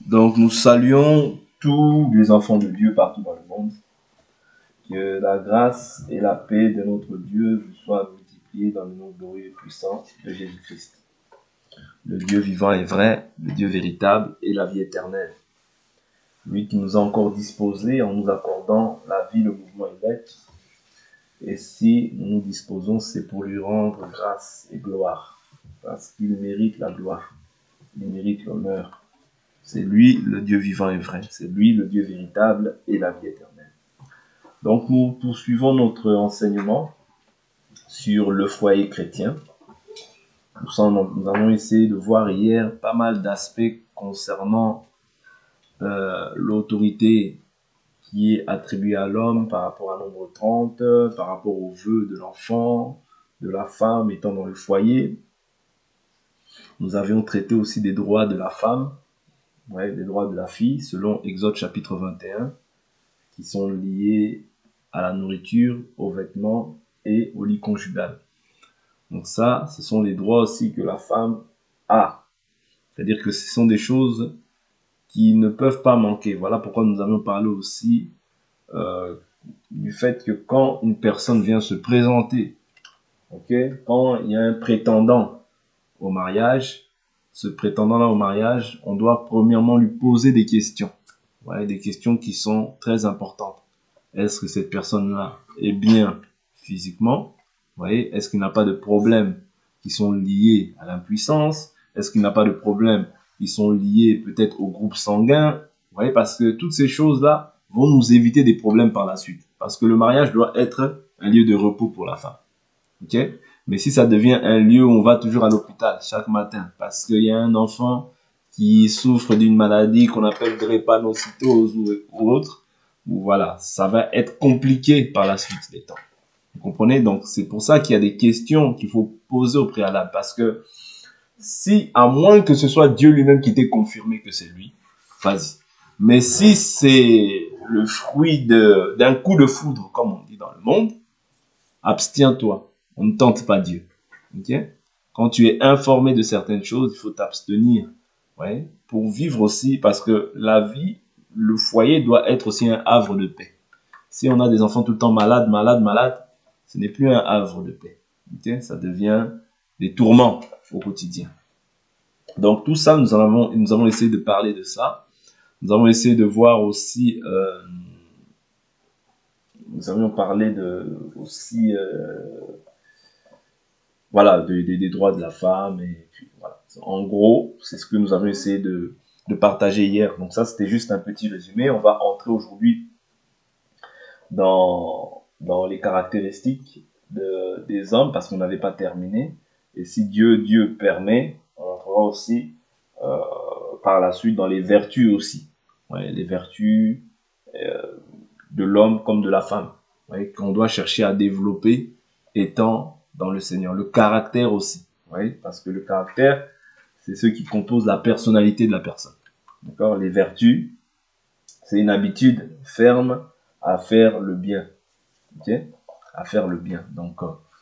Donc nous saluons tous les enfants de Dieu partout dans le monde. Que la grâce et la paix de notre Dieu vous soient multipliées dans le nom glorieux et puissant de Jésus-Christ. Le Dieu vivant et vrai, le Dieu véritable et la vie éternelle. Lui qui nous a encore disposés en nous accordant la vie, le mouvement et l'être. Et si nous nous disposons, c'est pour lui rendre grâce et gloire. Parce qu'il mérite la gloire. Il mérite l'honneur. C'est lui le Dieu vivant et vrai. C'est lui le Dieu véritable et la vie éternelle. Donc nous poursuivons notre enseignement sur le foyer chrétien. Nous avons essayé de voir hier pas mal d'aspects concernant l'autorité qui est attribuée à l'homme par rapport à Nombre 30, par rapport aux vœux de l'enfant, de la femme étant dans le foyer. Nous avions traité aussi des droits de la femme, des droits de la fille, selon Exode chapitre 21, qui sont liés à la nourriture, aux vêtements et au lit conjugal. Donc ça, ce sont les droits aussi que la femme a. C'est-à-dire que ce sont des choses qui ne peuvent pas manquer. Voilà pourquoi nous avions parlé aussi du fait que quand une personne vient se présenter, quand il y a un prétendant au mariage, ce prétendant-là au mariage, on doit premièrement lui poser des questions. Des questions qui sont très importantes. Est-ce que cette personne-là est bien physiquement? Est-ce qu'il n'a pas de problèmes qui sont liés à l'impuissance? Est-ce qu'il n'a pas de problèmes qui sont liés peut-être au groupe sanguin? Parce que toutes ces choses-là vont nous éviter des problèmes par la suite. Parce que le mariage doit être un lieu de repos pour la femme. Mais si ça devient un lieu où on va toujours à l'hôpital chaque matin parce qu'il y a un enfant qui souffre d'une maladie qu'on appelle drépanocytose ou autre, voilà, ça va être compliqué par la suite des temps. Vous comprenez? Donc, c'est pour ça qu'il y a des questions qu'il faut poser au préalable. Parce que si, à moins que ce soit Dieu lui-même qui t'ait confirmé que c'est lui, vas-y. Mais si c'est le fruit d'un coup de foudre, comme on dit dans le monde, abstiens-toi. On ne tente pas Dieu. Quand tu es informé de certaines choses, il faut t'abstenir. Pour vivre aussi, parce que la vie, le foyer doit être aussi un havre de paix. Si on a des enfants tout le temps malades, ce n'est plus un havre de paix. Ça devient des tourments au quotidien. Donc tout ça, nous avons essayé de parler de ça. Nous avons essayé de voir aussi, nous avions parlé aussi, des droits de la femme. Et puis, voilà. En gros, c'est ce que nous avons essayé de partager hier. Donc ça, c'était juste un petit résumé. On va entrer aujourd'hui dans les caractéristiques des hommes parce qu'on n'avait pas terminé. Et si Dieu permet, on entrera aussi par la suite dans les vertus aussi. Les vertus de l'homme comme de la femme qu'on doit chercher à développer étant dans le Seigneur. Le caractère aussi. Parce que le caractère, c'est ce qui compose la personnalité de la personne. D'accord? Les vertus, c'est une habitude ferme à faire le bien. À faire le bien. Donc,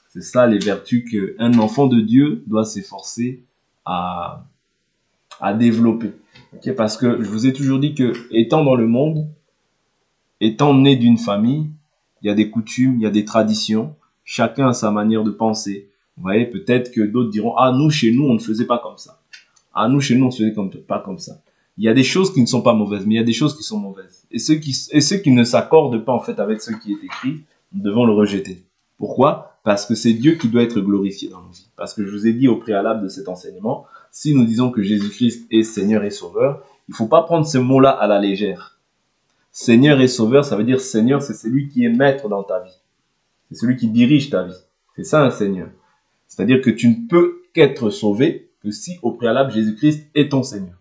c'est ça les vertus qu'un enfant de Dieu doit s'efforcer à développer. Parce que je vous ai toujours dit que, étant dans le monde, étant né d'une famille, il y a des coutumes, il y a des traditions, chacun a sa manière de penser. Vous voyez, peut-être que d'autres diront, ah, nous, chez nous, on ne faisait pas comme ça. Ah, nous, chez nous, on ne faisait pas comme ça. Il y a des choses qui ne sont pas mauvaises, mais il y a des choses qui sont mauvaises. Et ceux qui ne s'accordent pas, en fait, avec ce qui est écrit, nous devons le rejeter. Pourquoi? Parce que c'est Dieu qui doit être glorifié dans nos vies. Parce que je vous ai dit au préalable de cet enseignement, si nous disons que Jésus-Christ est Seigneur et Sauveur, il ne faut pas prendre ce mot-là à la légère. Seigneur et Sauveur, ça veut dire Seigneur, c'est celui qui est maître dans ta vie. C'est celui qui dirige ta vie. C'est ça un Seigneur. C'est-à-dire que tu ne peux qu'être sauvé que si au préalable Jésus-Christ est ton Seigneur.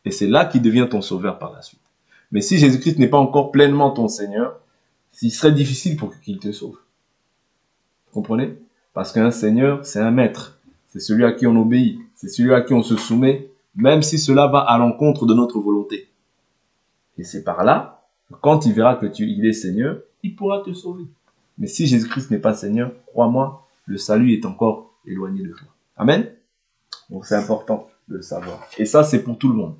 Et c'est là qu'il devient ton Sauveur par la suite. Mais si Jésus-Christ n'est pas encore pleinement ton Seigneur, il serait difficile pour qu'il te sauve. Vous comprenez? Parce qu'un Seigneur, c'est un maître. C'est celui à qui on obéit. C'est celui à qui on se soumet, même si cela va à l'encontre de notre volonté. Et c'est par là, quand il verra que il est Seigneur, il pourra te sauver. Mais si Jésus-Christ n'est pas Seigneur, crois-moi, le salut est encore éloigné de toi. Amen? Donc c'est important de le savoir. Et ça, c'est pour tout le monde.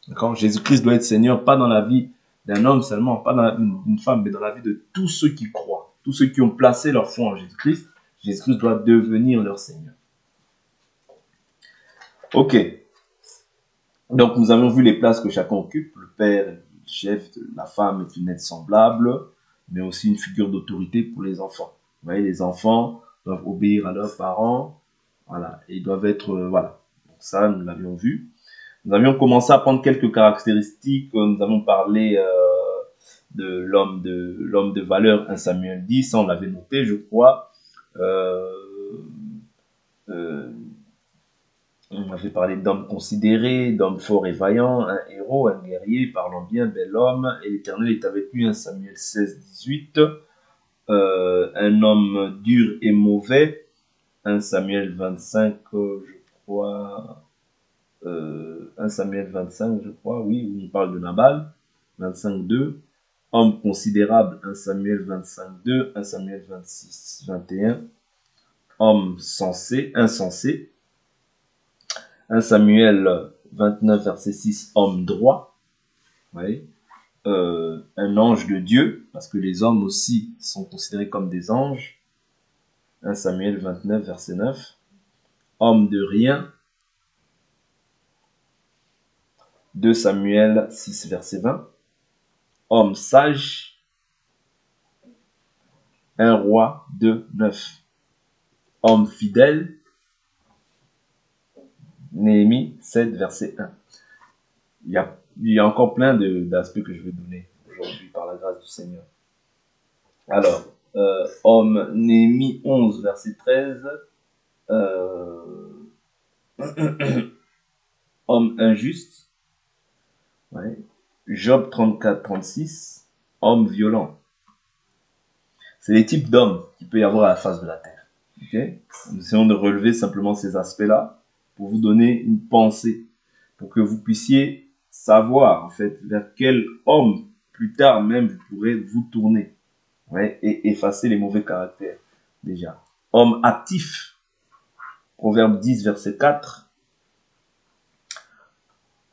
D'accord? Jésus-Christ doit être Seigneur, pas dans la vie d'un homme seulement, pas dans d'une femme, mais dans la vie de tous ceux qui croient, tous ceux qui ont placé leur foi en Jésus-Christ. Jésus-Christ doit devenir leur Seigneur. Ok. Donc, nous avons vu les places que chacun occupe. Le père est le chef, la femme est une aide semblable, mais aussi une figure d'autorité pour les enfants. Vous voyez, les enfants doivent obéir à leurs parents. Voilà. Et ils doivent être, voilà. Donc ça, nous l'avions vu. Nous avions commencé à prendre quelques caractéristiques. Nous avons parlé de l'homme de valeur, 1 Samuel 10. Ça, on l'avait noté, je crois. Euh, euh, On avait parlé d'homme considéré, d'homme fort et vaillant, un héros, un guerrier, parlant bien, bel homme, et l'Éternel est avec lui, 1 Samuel 16, 18. Un homme dur et mauvais, 1 Samuel 25, je crois. 1 Samuel 25, je crois, oui, où on parle de Nabal, 25, 2. Homme considérable, 1 Samuel 25, 2, 1 Samuel 26, 21. Homme sensé, insensé, 1 Samuel 29, verset 6, homme droit. Ouais. Un ange de Dieu, parce que les hommes aussi sont considérés comme des anges. 1 Samuel 29, verset 9. Homme de rien. 2 Samuel 6, verset 20. Homme sage. 1 roi 2, 9. Homme fidèle. Néhémie 7, verset 1. Il y a encore plein d'aspects que je vais donner aujourd'hui par la grâce du Seigneur. Alors, homme, Néhémie 11, verset 13. Homme injuste. Ouais. Job 34, 36. Homme violent. C'est les types d'hommes qu'il peut y avoir à la face de la terre. Okay? Nous essayons de relever simplement ces aspects-là pour vous donner une pensée, pour que vous puissiez savoir en fait vers quel homme plus tard même vous pourrez vous tourner, ouais, et effacer les mauvais caractères déjà. Homme actif, Proverbe 10, verset 4.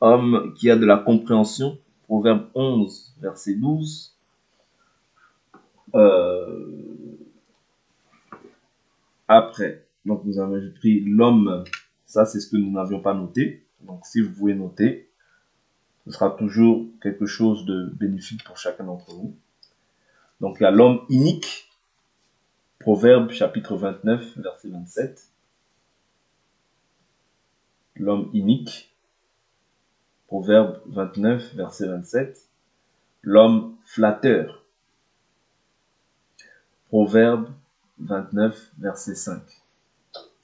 Homme qui a de la compréhension, Proverbe 11, verset 12. Après, donc nous avons pris l'homme, ça c'est ce que nous n'avions pas noté. Donc si vous pouvez noter, ce sera toujours quelque chose de bénéfique pour chacun d'entre vous. Donc il y a l'homme inique, Proverbe chapitre 29, verset 27. L'homme inique, Proverbe 29, verset 27. L'homme flatteur, Proverbe 29, verset 5.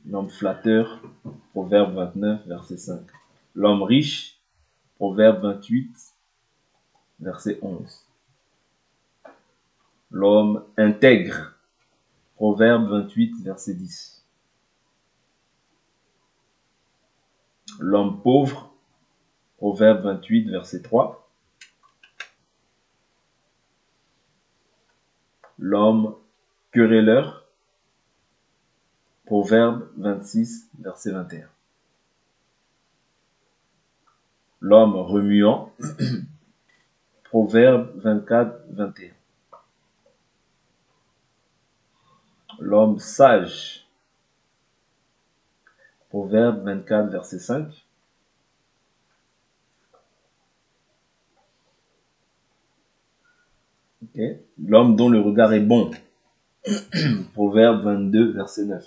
L'homme flatteur, Proverbe 29, verset 5. L'homme riche, Proverbe 28, verset 11. L'homme intègre, Proverbe 28, verset 10. L'homme pauvre, Proverbe 28, verset 3. L'homme querelleur, Proverbe 26, verset 21. L'homme remuant, Proverbe 24, 21. L'homme sage, Proverbe 24, verset 5. Okay. L'homme dont le regard est bon, Proverbe 22, verset 9.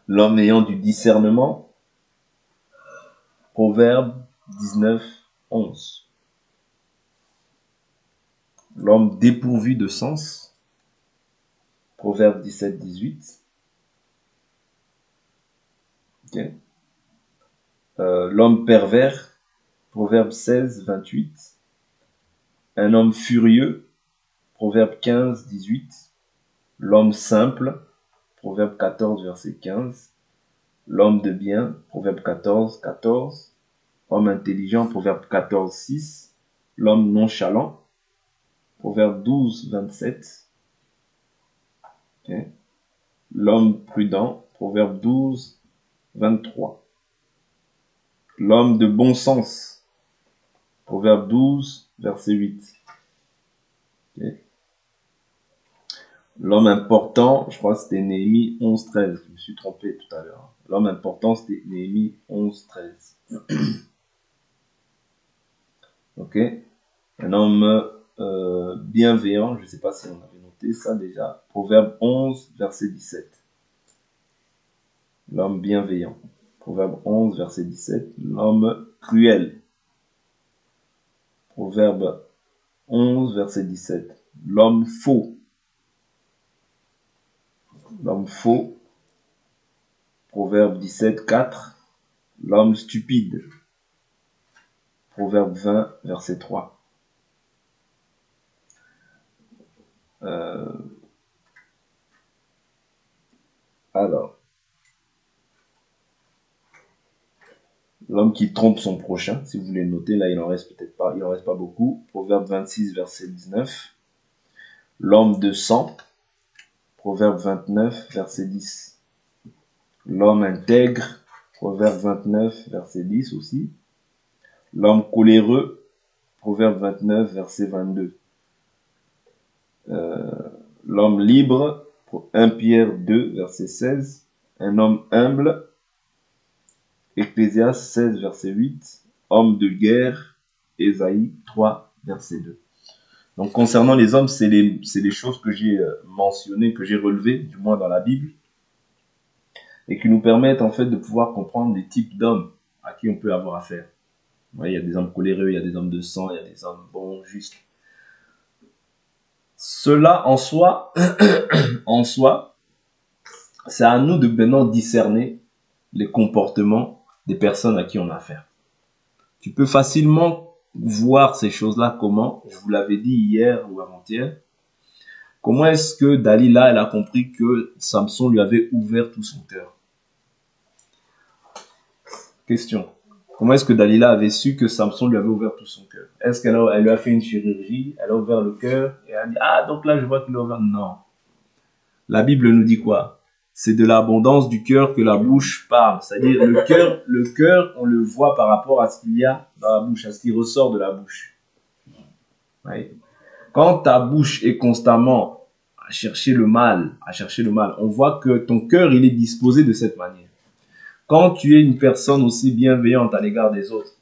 L'homme ayant du discernement, Proverbe 19, 11. L'homme dépourvu de sens, Proverbe 17, 18. Okay. L'homme pervers, Proverbe 16, 28. Un homme furieux, Proverbe 15, 18. L'homme simple, Proverbe 14, verset 15. L'homme de bien, Proverbe 14, 14. Homme intelligent, Proverbe 14, 6. L'homme nonchalant, Proverbe 12, 27. Okay. L'homme prudent, Proverbe 12, 23. L'homme de bon sens. Proverbe 12, verset 8. Okay. L'homme important, je crois que c'était Néhémie 11, 13. Je me suis trompé tout à l'heure. L'homme important, c'était Néhémie 11, 13. Ok. Un homme bienveillant, je ne sais pas si on avait noté ça déjà. Proverbe 11, verset 17. L'homme bienveillant. Proverbe 11, verset 17. L'homme cruel. Proverbe 11, verset 17. L'homme faux. L'homme faux. Proverbe 17, 4. L'homme stupide. Proverbe 20, verset 3. Alors, l'homme qui trompe son prochain, si vous voulez le noter, là il en reste peut-être pas, il en reste pas beaucoup. Proverbe 26, verset 19. L'homme de sang. Proverbe 29, verset 10. L'homme intègre. Proverbe 29, verset 10 aussi. L'homme coléreux. Proverbe 29, verset 22. L'homme libre. 1 Pierre 2, verset 16. Un homme humble. Ecclésiaste 16, verset 8. Homme de guerre. Ésaïe 3, verset 2. Donc concernant les hommes, c'est les choses que j'ai mentionnées, que j'ai relevées, du moins dans la Bible, et qui nous permettent en fait de pouvoir comprendre les types d'hommes à qui on peut avoir affaire. Ouais, il y a des hommes coléreux, il y a des hommes de sang, il y a des hommes bons, justes. Cela en soi, c'est à nous de maintenant discerner les comportements des personnes à qui on a affaire. Tu peux facilement voir ces choses-là comment, je vous l'avais dit hier ou avant-hier, comment est-ce que Dalila, elle a compris que Samson lui avait ouvert tout son cœur? Question. Comment est-ce que Dalila avait su que Samson lui avait ouvert tout son cœur? Est-ce qu'elle lui a fait une chirurgie, elle a ouvert le cœur et elle a dit « Ah, donc là, je vois qu'il a ouvert. » Non. La Bible nous dit quoi? C'est de l'abondance du cœur que la bouche parle. C'est-à-dire le cœur, on le voit par rapport à ce qu'il y a dans la bouche, à ce qui ressort de la bouche. Ouais. Quand ta bouche est constamment à chercher le mal, on voit que ton cœur, il est disposé de cette manière. Quand tu es une personne aussi bienveillante à l'égard des autres,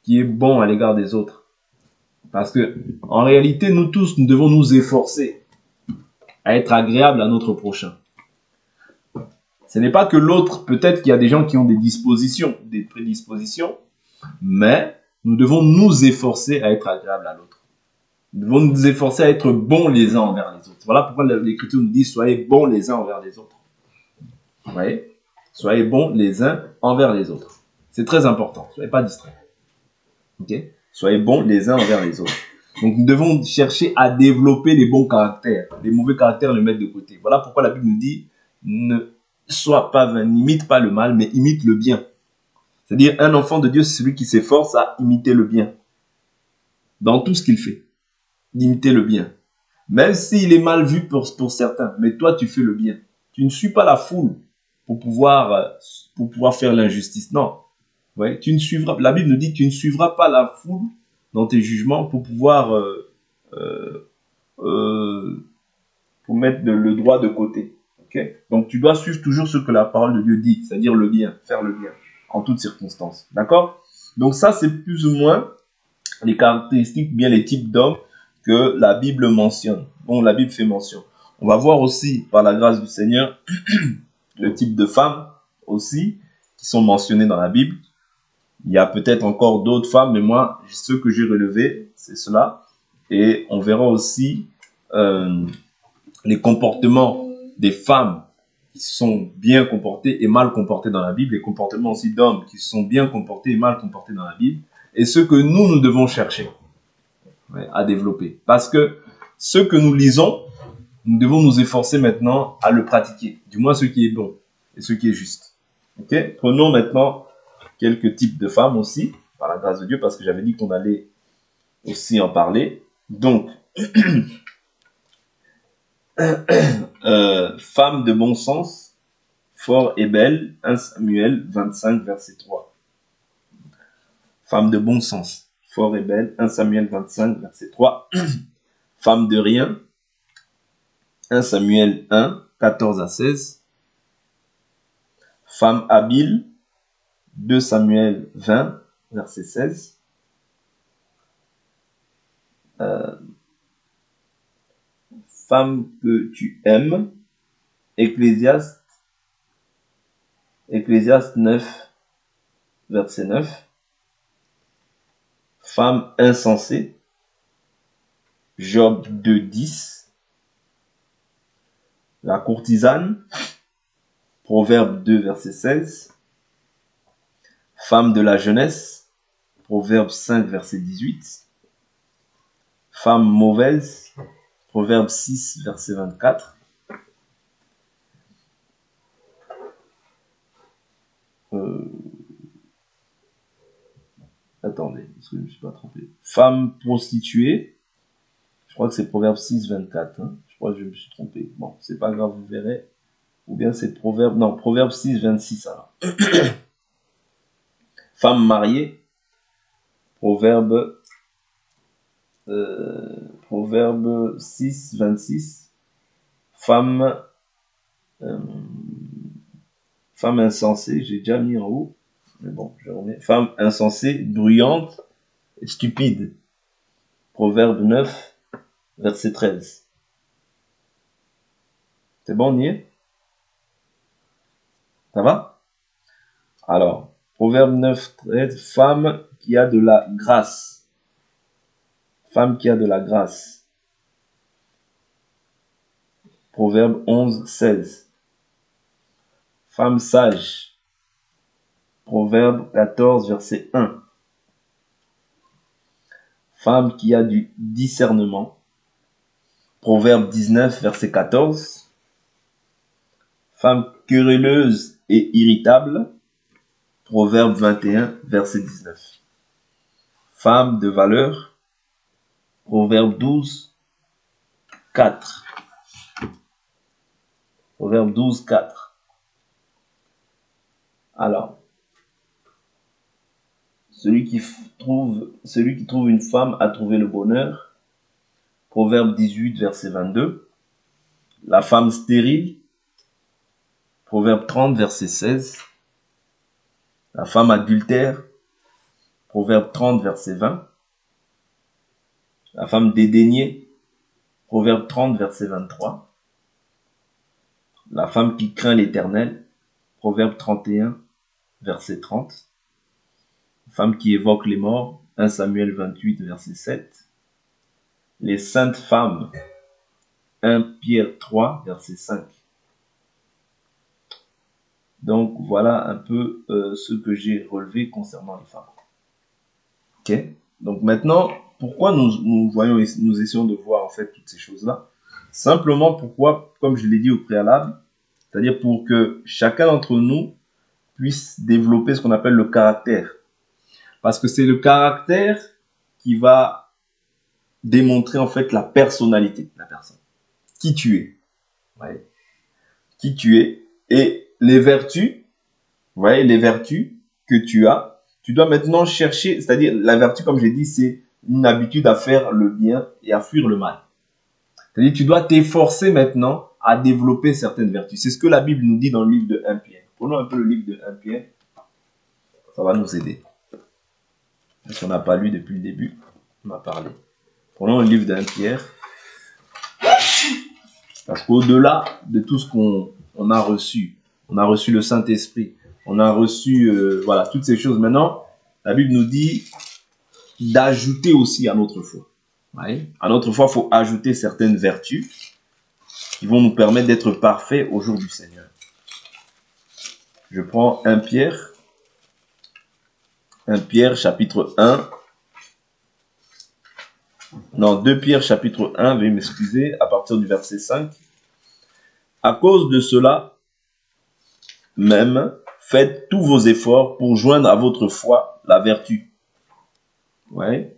qui est bon à l'égard des autres, parce que en réalité, nous tous, nous devons nous efforcer à être agréables à notre prochain. Ce n'est pas que l'autre, peut-être qu'il y a des gens qui ont des dispositions, des prédispositions, mais nous devons nous efforcer à être agréables à l'autre. Nous devons nous efforcer à être bons les uns envers les autres. Voilà pourquoi l'Écriture nous dit « Soyez bons les uns envers les autres ». Vous voyez? Soyez bons les uns envers les autres. C'est très important. Soyez pas distraits. Okay? Soyez bons les uns envers les autres. Donc nous devons chercher à développer les bons caractères. Les mauvais caractères, les mettre de côté. Voilà pourquoi la Bible nous dit ne sois pas vain, n'imite pas le mal, mais imite le bien. C'est-à-dire un enfant de Dieu, c'est celui qui s'efforce à imiter le bien. Dans tout ce qu'il fait. D'imiter le bien. Même s'il est mal vu pour certains, mais toi tu fais le bien. Tu ne suis pas la foule pour pouvoir faire l'injustice. Non. Ouais, tu ne suivras, la Bible nous dit que tu ne suivras pas la foule dans tes jugements pour pouvoir pour mettre le droit de côté. Okay? Donc tu dois suivre toujours ce que la parole de Dieu dit, c'est-à-dire le bien, faire le bien en toutes circonstances. D'accord? Donc ça, c'est plus ou moins les caractéristiques, bien les types d'hommes que la Bible mentionne, dont la Bible fait mention. On va voir aussi, par la grâce du Seigneur, le type de femmes aussi, qui sont mentionnées dans la Bible. Il y a peut-être encore d'autres femmes, mais moi, ce que j'ai relevé, c'est cela. Et on verra aussi les comportements des femmes qui sont bien comportées et mal comportées dans la Bible, les comportements aussi d'hommes qui sont bien comportés et mal comportés dans la Bible, et ce que nous devons chercher à développer. Parce que ce que nous lisons, nous devons nous efforcer maintenant à le pratiquer, du moins ce qui est bon et ce qui est juste. Okay? Prenons maintenant quelques types de femmes aussi, par la grâce de Dieu, parce que j'avais dit qu'on allait aussi en parler. Donc, femme de bon sens, fort et belle, 1 Samuel 25, verset 3. Femme de bon sens, fort et belle. 1 Samuel 25, verset 3. Femme de rien. 1 Samuel 1, 14 à 16. Femme habile. 2 Samuel 20, verset 16. Femme que tu aimes. Ecclésiaste 9, verset 9. Femme insensée. Job 2, 10. La courtisane. Proverbe 2, verset 16. Femme de la jeunesse. Proverbe 5, verset 18. Femme mauvaise. Proverbe 6, verset 24. Attendez, parce que je ne me suis pas trompé. Femme prostituée. Je crois que c'est Proverbe 6, 24. Hein. Je crois que je me suis trompé. Bon, c'est pas grave, vous verrez. Ou bien c'est Proverbe... Non, Proverbe 6, 26 alors. Femme mariée. Proverbe 6, 26. Femme insensée, j'ai déjà mis en haut. Mais bon, je remets. Femme insensée, bruyante, et stupide. Proverbe 9, verset 13. C'est bon, on y est? Ça va? Alors, Proverbe 9, 13. Femme qui a de la grâce. Femme qui a de la grâce. Proverbe 11, 16. Femme sage. Proverbe 14, verset 1. Femme qui a du discernement. Proverbe 19, verset 14. Femme querelleuse et irritable. Proverbe 21, verset 19. Femme de valeur. Proverbe 12, 4. Proverbe 12, 4. Alors, celui qui trouve une femme a trouvé le bonheur. Proverbe 18, verset 22. La femme stérile. Proverbe 30, verset 16. La femme adultère. Proverbe 30, verset 20. La femme dédaignée. Proverbe 30, verset 23. La femme qui craint l'Éternel. Proverbe 31, verset 30. La femme qui évoque les morts. 1 Samuel 28, verset 7. Les saintes femmes. 1 Pierre 3, verset 5. Donc voilà un peu ce que j'ai relevé concernant les femmes. Ok. Donc maintenant, pourquoi nous essayons de voir en fait toutes ces choses-là? Simplement pourquoi, comme je l'ai dit au préalable, c'est-à-dire pour que chacun d'entre nous puisse développer ce qu'on appelle le caractère. Parce que c'est le caractère qui va démontrer en fait la personnalité de la personne. Qui tu es. Ouais. Qui tu es. Et les vertus, vous voyez, les vertus que tu as, tu dois maintenant chercher, c'est-à-dire la vertu, comme j'ai dit, c'est une habitude à faire le bien et à fuir le mal. C'est-à-dire tu dois t'efforcer maintenant à développer certaines vertus. C'est ce que la Bible nous dit dans le livre de 1 Pierre. Prenons un peu le livre de 1 Pierre. Ça va nous aider. Parce qu'on n'a pas lu depuis le début, on a parlé. Prenons le livre de 1 Pierre. Parce qu'au-delà de tout ce qu'on a reçu, on a reçu le Saint-Esprit, on a reçu voilà, toutes ces choses. Maintenant, la Bible nous dit d'ajouter aussi à notre foi. Ouais. À notre foi, il faut ajouter certaines vertus qui vont nous permettre d'être parfaits au jour du Seigneur. Je prends 1 Pierre. 1 Pierre chapitre 1. Non, 2 Pierre chapitre 1, veuillez m'excuser, à partir du verset 5. À cause de cela, même, faites tous vos efforts pour joindre à votre foi la vertu. Ouais.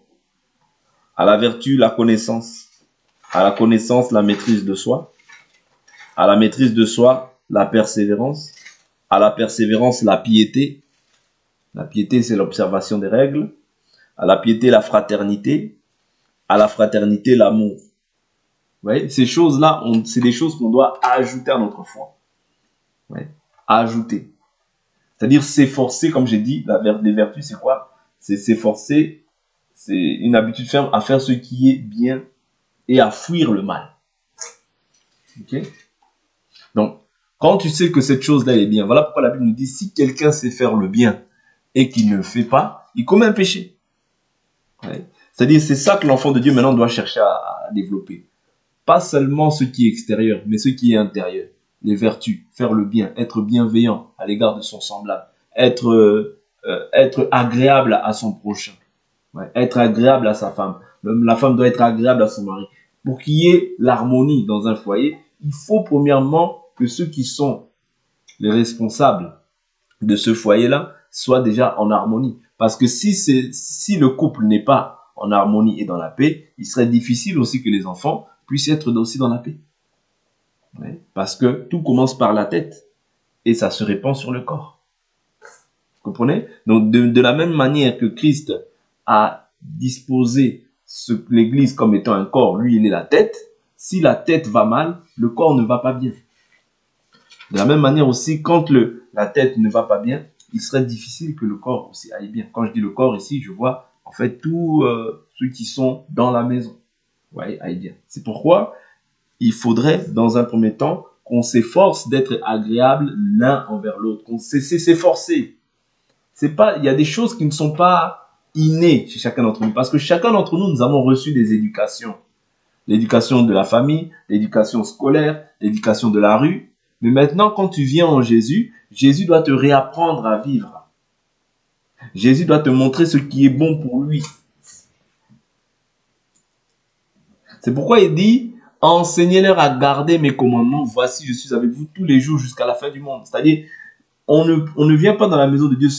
À la vertu, la connaissance. À la connaissance, la maîtrise de soi. À la maîtrise de soi, la persévérance. À la persévérance, la piété. La piété, c'est l'observation des règles. À la piété, la fraternité. À la fraternité, l'amour. Vous voyez, ces choses-là, c'est des choses qu'on doit ajouter à notre foi. Ouais. Ajouter. C'est-à-dire s'efforcer, comme j'ai dit, les vertus, c'est quoi? C'est s'efforcer, c'est une habitude ferme à faire ce qui est bien et à fuir le mal. Ok? Donc, quand tu sais que cette chose-là est bien, voilà pourquoi la Bible nous dit, si quelqu'un sait faire le bien et qu'il ne le fait pas, il commet un péché. Ouais. C'est-à-dire, c'est ça que l'enfant de Dieu maintenant doit chercher à développer. Pas seulement ce qui est extérieur, mais ce qui est intérieur. Les vertus, faire le bien, être bienveillant à l'égard de son semblable, être agréable à son prochain, ouais, être agréable à sa femme. Même la femme doit être agréable à son mari. Pour qu'il y ait l'harmonie dans un foyer, il faut premièrement que ceux qui sont les responsables de ce foyer-là soient déjà en harmonie. Parce que si le couple n'est pas en harmonie et dans la paix, il serait difficile aussi que les enfants puissent être aussi dans la paix. Ouais. Parce que tout commence par la tête et ça se répand sur le corps. Vous comprenez? Donc, de la même manière que Christ a disposé l'Église comme étant un corps, lui, il est la tête. Si la tête va mal, le corps ne va pas bien. De la même manière aussi, quand la tête ne va pas bien, il serait difficile que le corps aussi aille bien. Quand je dis le corps ici, je vois en fait tous ceux qui sont dans la maison. Ouais, aille bien. C'est pourquoi il faudrait, dans un premier temps, qu'on s'efforce d'être agréable l'un envers l'autre, qu'on s'efforcer. C'est pas, il y a des choses qui ne sont pas innées chez chacun d'entre nous, parce que chacun d'entre nous, nous avons reçu des éducations. L'éducation de la famille, l'éducation scolaire, l'éducation de la rue. Mais maintenant, quand tu viens en Jésus, Jésus doit te réapprendre à vivre. Jésus doit te montrer ce qui est bon pour lui. C'est pourquoi il dit, enseignez-leur à garder mes commandements. Voici, je suis avec vous tous les jours jusqu'à la fin du monde. C'est-à-dire, on ne vient pas dans la maison de Dieu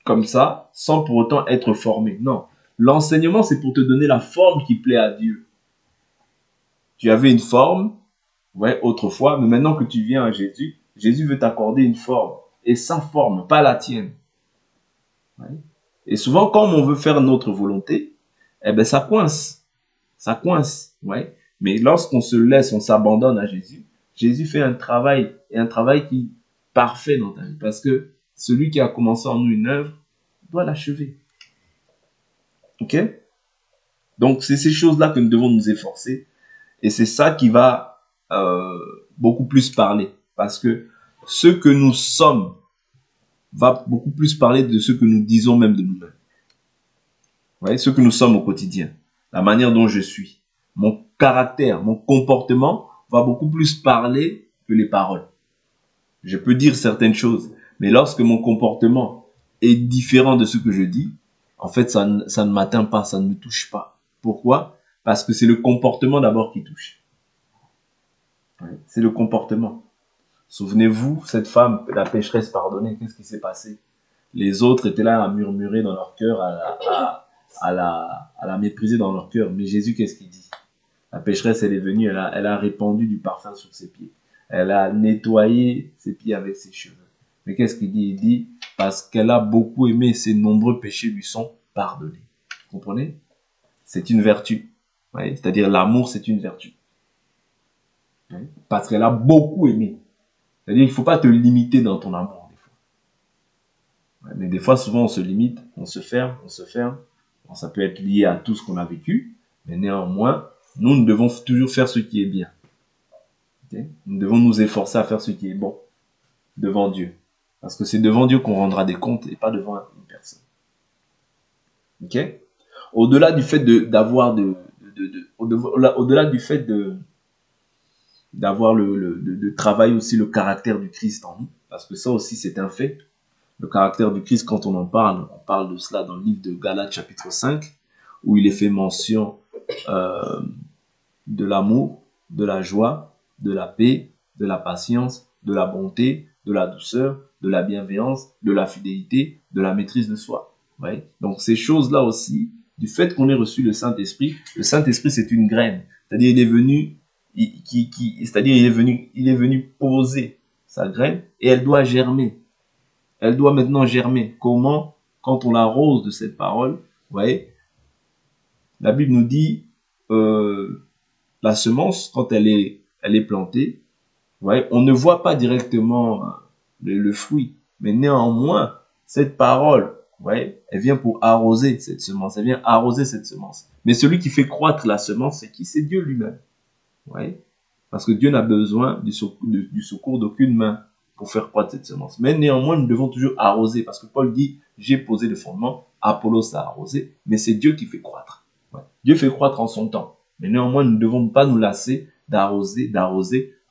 comme ça, sans pour autant être formé. Non. L'enseignement, c'est pour te donner la forme qui plaît à Dieu. Tu avais une forme, ouais, autrefois, mais maintenant que tu viens à Jésus, Jésus veut t'accorder une forme. Et sa forme, pas la tienne. Ouais. Et souvent, comme on veut faire notre volonté, eh ben, ça coince. Ça coince, ouais. Mais lorsqu'on se laisse, on s'abandonne à Jésus, Jésus fait un travail, et un travail qui est parfait dans ta vie. Parce que celui qui a commencé en nous une œuvre doit l'achever. Ok? Donc, c'est ces choses-là que nous devons nous efforcer. Et c'est ça qui va beaucoup plus parler. Parce que ce que nous sommes va beaucoup plus parler de ce que nous disons même de nous-mêmes. Vous voyez, ce que nous sommes au quotidien. La manière dont je suis. Mon caractère, mon comportement va beaucoup plus parler que les paroles. Je peux dire certaines choses, mais lorsque mon comportement est différent de ce que je dis, en fait, ça ne m'atteint pas, ça ne me touche pas. Pourquoi? Parce que c'est le comportement d'abord qui touche. Ouais, c'est le comportement. Souvenez-vous, cette femme, la pécheresse pardonnée, qu'est-ce qui s'est passé? Les autres étaient là à murmurer dans leur cœur, à la mépriser dans leur cœur. Mais Jésus, qu'est-ce qu'il dit? La pécheresse, elle est venue, elle a répandu du parfum sur ses pieds. Elle a nettoyé ses pieds avec ses cheveux. Mais qu'est-ce qu'il dit? Il dit, parce qu'elle a beaucoup aimé, ses nombreux péchés lui sont pardonnés. Vous comprenez? C'est une vertu. Ouais, c'est-à-dire l'amour, c'est une vertu. Ouais, parce qu'elle a beaucoup aimé. C'est-à-dire qu'il ne faut pas te limiter dans ton amour, des fois. Ouais, mais des fois, souvent, on se limite, on se ferme, on se ferme. Bon, ça peut être lié à tout ce qu'on a vécu, mais néanmoins, nous devons toujours faire ce qui est bien. Okay? Nous devons nous efforcer à faire ce qui est bon devant Dieu. Parce que c'est devant Dieu qu'on rendra des comptes et pas devant une personne. Ok? Au-delà du fait au-delà du fait d'avoir de travailler aussi le caractère du Christ en nous, parce que ça aussi c'est un fait. Le caractère du Christ, quand on parle de cela dans le livre de Galates chapitre 5, où il est fait mention de l'amour, de la joie, de la paix, de la patience, de la bonté, de la douceur, de la bienveillance, de la fidélité, de la maîtrise de soi. Ouais. Donc ces choses-là aussi, du fait qu'on ait reçu le Saint-Esprit c'est une graine. C'est-à-dire il est venu, c'est-à-dire il est venu poser sa graine et elle doit germer. Elle doit maintenant germer. Comment? Quand on l'arrose de cette parole, Vous voyez, la Bible nous dit, la semence, quand elle est plantée, vous voyez, on ne voit pas directement le fruit. Mais néanmoins, cette parole, vous voyez, elle vient pour arroser cette semence. Elle vient arroser cette semence. Mais celui qui fait croître la semence, c'est qui? C'est Dieu lui-même. Vous voyez? Parce que Dieu n'a besoin du secours d'aucune main pour faire croître cette semence. Mais néanmoins, nous devons toujours arroser. Parce que Paul dit, j'ai posé le fondement, Apollos a arrosé, mais c'est Dieu qui fait croître. Ouais. Dieu fait croître en son temps. Mais néanmoins, nous ne devons pas nous lasser d'arroser,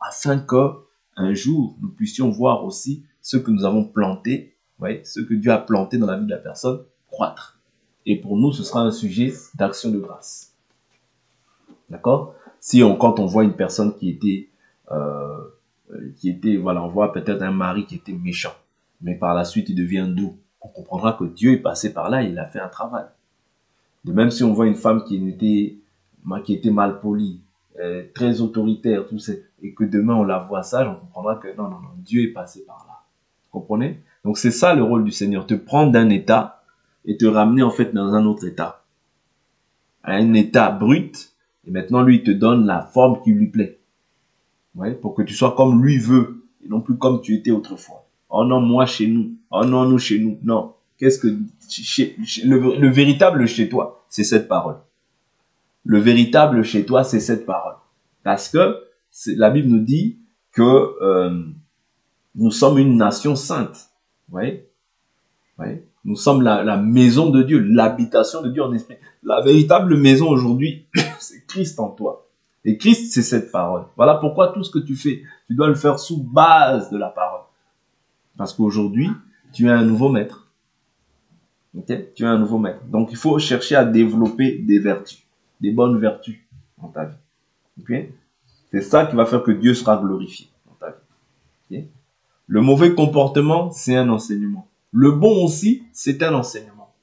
afin que un jour, nous puissions voir aussi ce que nous avons planté, ouais, ce que Dieu a planté dans la vie de la personne, croître. Et pour nous, ce sera un sujet d'action de grâce. D'accord? Si quand on voit une personne voilà, on voit peut-être un mari qui était méchant, mais par la suite il devient doux, on comprendra que Dieu est passé par là et il a fait un travail. De même si on voit une femme qui était mal polie, très autoritaire, tout ça, et que demain on la voit sage, on comprendra que non, Dieu est passé par là. Vous comprenez? Donc c'est ça le rôle du Seigneur, te prendre d'un état et te ramener en fait dans un autre état. À un état brut, et maintenant lui il te donne la forme qui lui plaît. Ouais, pour que tu sois comme lui veut, et non plus comme tu étais autrefois. Oh non, moi chez nous. Oh non, nous chez nous. Non. Qu'est-ce que le véritable chez toi, c'est cette parole. Le véritable chez toi, c'est cette parole. Parce que la Bible nous dit que nous sommes une nation sainte. Vous voyez? Nous sommes la maison de Dieu, l'habitation de Dieu en esprit. La véritable maison aujourd'hui, c'est Christ en toi. Et Christ, c'est cette parole. Voilà pourquoi tout ce que tu fais, tu dois le faire sous base de la parole. Parce qu'aujourd'hui, tu es un nouveau maître. Okay? Tu es un nouveau maître. Donc, il faut chercher à développer des vertus, des bonnes vertus dans ta vie. Okay? C'est ça qui va faire que Dieu sera glorifié dans ta vie. Okay? Le mauvais comportement, c'est un enseignement. Le bon aussi, c'est un enseignement.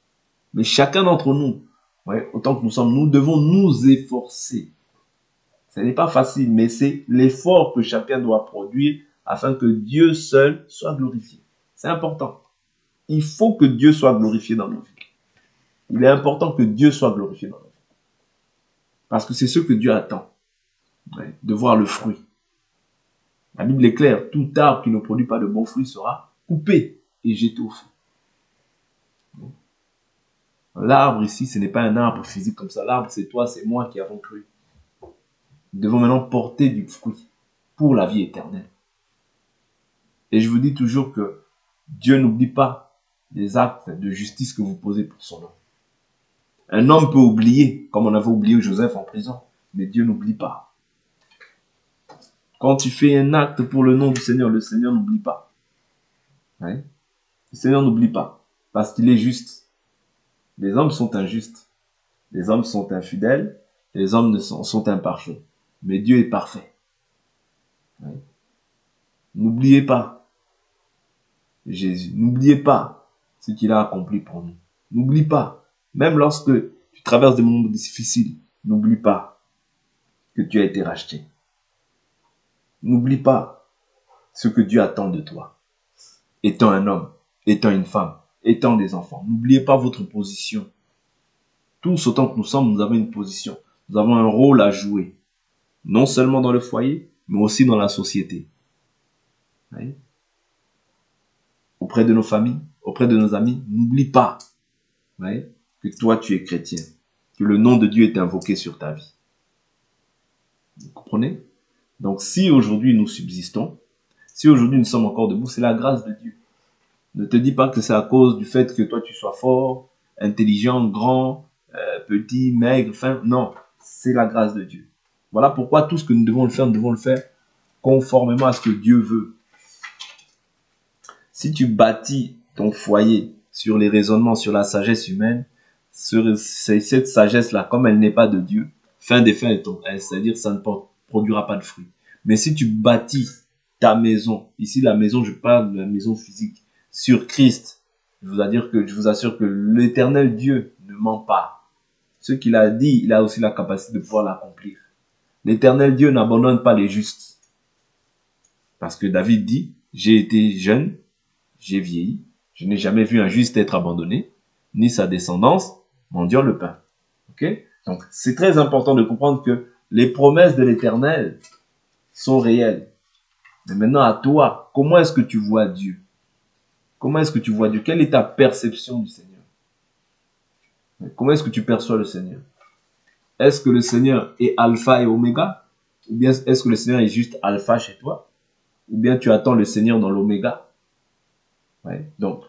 Mais chacun d'entre nous, ouais, autant que nous sommes, nous devons nous efforcer. Ce n'est pas facile, mais c'est l'effort que chacun doit produire afin que Dieu seul soit glorifié. C'est important. Il faut que Dieu soit glorifié dans nos vies. Il est important que Dieu soit glorifié dans nos vies. Parce que c'est ce que Dieu attend, ouais, de voir le fruit. La Bible est claire, tout arbre qui ne produit pas de bons fruits sera coupé et jeté au feu. L'arbre ici, ce n'est pas un arbre physique comme ça. L'arbre, c'est toi, c'est moi qui avons cru. Nous devons maintenant porter du fruit pour la vie éternelle. Et je vous dis toujours que Dieu n'oublie pas les actes de justice que vous posez pour son nom. Un homme peut oublier, comme on avait oublié Joseph en prison, mais Dieu n'oublie pas. Quand tu fais un acte pour le nom du Seigneur, le Seigneur n'oublie pas. Ouais. Le Seigneur n'oublie pas, parce qu'il est juste. Les hommes sont injustes, les hommes sont infidèles, les hommes sont imparfaits. Mais Dieu est parfait. Ouais. N'oubliez pas Jésus, n'oubliez pas ce qu'il a accompli pour nous. N'oublie pas, même lorsque tu traverses des moments difficiles, n'oublie pas que tu as été racheté. N'oublie pas ce que Dieu attend de toi. Étant un homme, étant une femme, étant des enfants. N'oubliez pas votre position. Tous autant que nous sommes, nous avons une position. Nous avons un rôle à jouer. Non seulement dans le foyer, mais aussi dans la société. Oui. Auprès de nos familles, auprès de nos amis, n'oublie pas, oui, que toi tu es chrétien. Que le nom de Dieu est invoqué sur ta vie. Vous comprenez? Donc si aujourd'hui nous subsistons, si aujourd'hui nous sommes encore debout, c'est la grâce de Dieu. Ne te dis pas que c'est à cause du fait que toi tu sois fort, intelligent, grand, petit, maigre, fin. Non, c'est la grâce de Dieu. Voilà pourquoi tout ce que nous devons le faire conformément à ce que Dieu veut. Si tu bâtis ton foyer sur les raisonnements, sur la sagesse humaine, cette sagesse-là, comme elle n'est pas de Dieu, fin des fins, c'est-à-dire ça ne produira pas de fruits. Mais si tu bâtis ta maison, ici la maison, je parle de la maison physique, sur Christ, je vous assure que l'éternel Dieu ne ment pas. Ce qu'il a dit, il a aussi la capacité de pouvoir l'accomplir. L'éternel Dieu n'abandonne pas les justes. Parce que David dit, j'ai été jeune, j'ai vieilli, je n'ai jamais vu un juste être abandonné, ni sa descendance mendiant le pain. Ok? Donc, c'est très important de comprendre que les promesses de l'Éternel sont réelles. Mais maintenant, à toi, comment est-ce que tu vois Dieu? Comment est-ce que tu vois Dieu? Quelle est ta perception du Seigneur? Comment est-ce que tu perçois le Seigneur? Est-ce que le Seigneur est alpha et oméga? Ou bien est-ce que le Seigneur est juste alpha chez toi? Ou bien tu attends le Seigneur dans l'oméga? Ouais. Donc,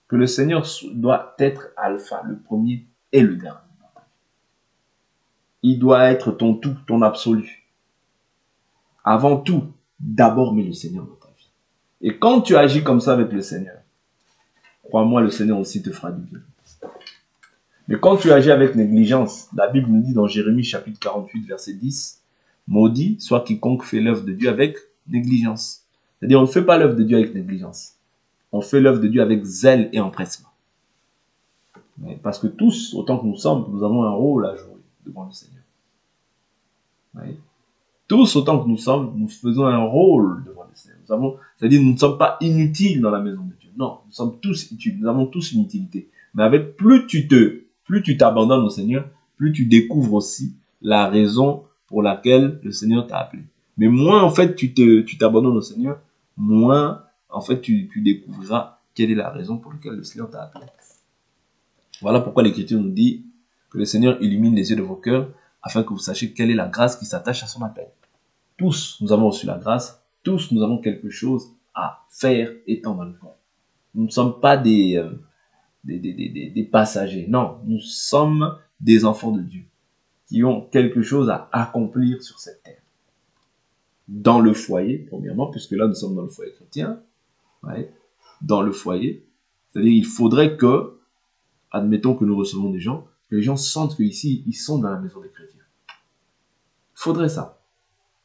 que le Seigneur doit être alpha, le premier et le dernier. Il doit être ton tout, ton absolu. Avant tout, d'abord mets le Seigneur dans ta vie. Et quand tu agis comme ça avec le Seigneur, crois-moi, le Seigneur aussi te fera du bien. Mais quand tu agis avec négligence, la Bible nous dit dans Jérémie chapitre 48, verset 10, maudit soit quiconque fait l'œuvre de Dieu avec négligence. C'est-à-dire, on ne fait pas l'œuvre de Dieu avec négligence. On fait l'œuvre de Dieu avec zèle et empressement. Parce que tous, autant que nous sommes, nous avons un rôle à jouer devant le Seigneur. Oui. Tous, autant que nous sommes, nous faisons un rôle devant le Seigneur. C'est-à-dire, nous ne sommes pas inutiles dans la maison de Dieu. Non, nous sommes tous utiles. Nous avons tous une utilité. Mais avec plus tu t'abandonnes au Seigneur, plus tu découvres aussi la raison pour laquelle le Seigneur t'a appelé. Mais moins, en fait, tu t'abandonnes au Seigneur, moins, en fait, tu découvriras quelle est la raison pour laquelle le Seigneur t'a appelé. Voilà pourquoi l'Écriture nous dit que le Seigneur illumine les yeux de vos cœurs afin que vous sachiez quelle est la grâce qui s'attache à son appel. Tous, nous avons reçu la grâce. Tous, nous avons quelque chose à faire étant dans le monde. Nous ne sommes pas des passagers. Non, nous sommes des enfants de Dieu qui ont quelque chose à accomplir sur cette terre. Dans le foyer, premièrement, puisque là, nous sommes dans le foyer chrétien. Ouais, dans le foyer. C'est-à-dire, il faudrait que, admettons que nous recevons des gens, que les gens sentent qu'ici, ils sont dans la maison des chrétiens. Il faudrait ça.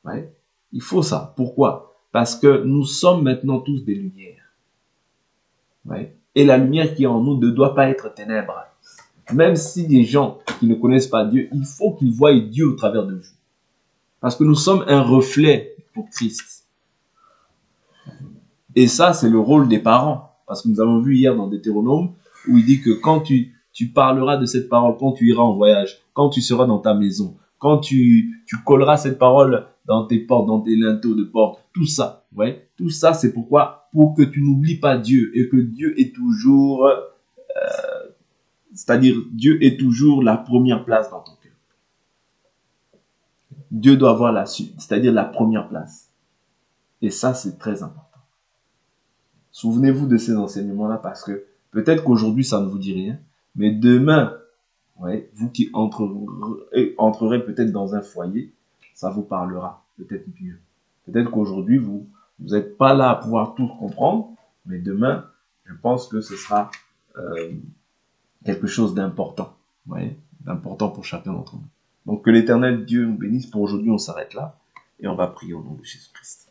Ouais. Il faut ça. Pourquoi? Parce que nous sommes maintenant tous des lumières. Ouais. Et la lumière qui est en nous ne doit pas être ténèbres. Même si les gens qui ne connaissent pas Dieu, il faut qu'ils voient Dieu au travers de vous. Parce que nous sommes un reflet pour Christ. Et ça, c'est le rôle des parents. Parce que nous avons vu hier dans Deutéronome, où il dit que quand tu parleras de cette parole, quand tu iras en voyage, quand tu seras dans ta maison, quand tu colleras cette parole dans tes portes, dans tes linteaux de porte, tout ça, ouais, tout ça, c'est pourquoi? Pour que tu n'oublies pas Dieu et que Dieu est toujours, c'est-à-dire Dieu est toujours la première place dans ton cœur. Dieu doit avoir la suite, c'est-à-dire la première place. Et ça, c'est très important. Souvenez-vous de ces enseignements-là parce que peut-être qu'aujourd'hui, ça ne vous dit rien, mais demain, ouais, vous qui entrerez peut-être dans un foyer, ça vous parlera peut-être mieux. Peut-être qu'aujourd'hui, vous n'êtes pas là à pouvoir tout comprendre, mais demain, je pense que ce sera quelque chose d'important, ouais, d'important pour chacun d'entre nous. Donc que l'Éternel Dieu nous bénisse. Pour aujourd'hui, on s'arrête là et on va prier au nom de Jésus-Christ.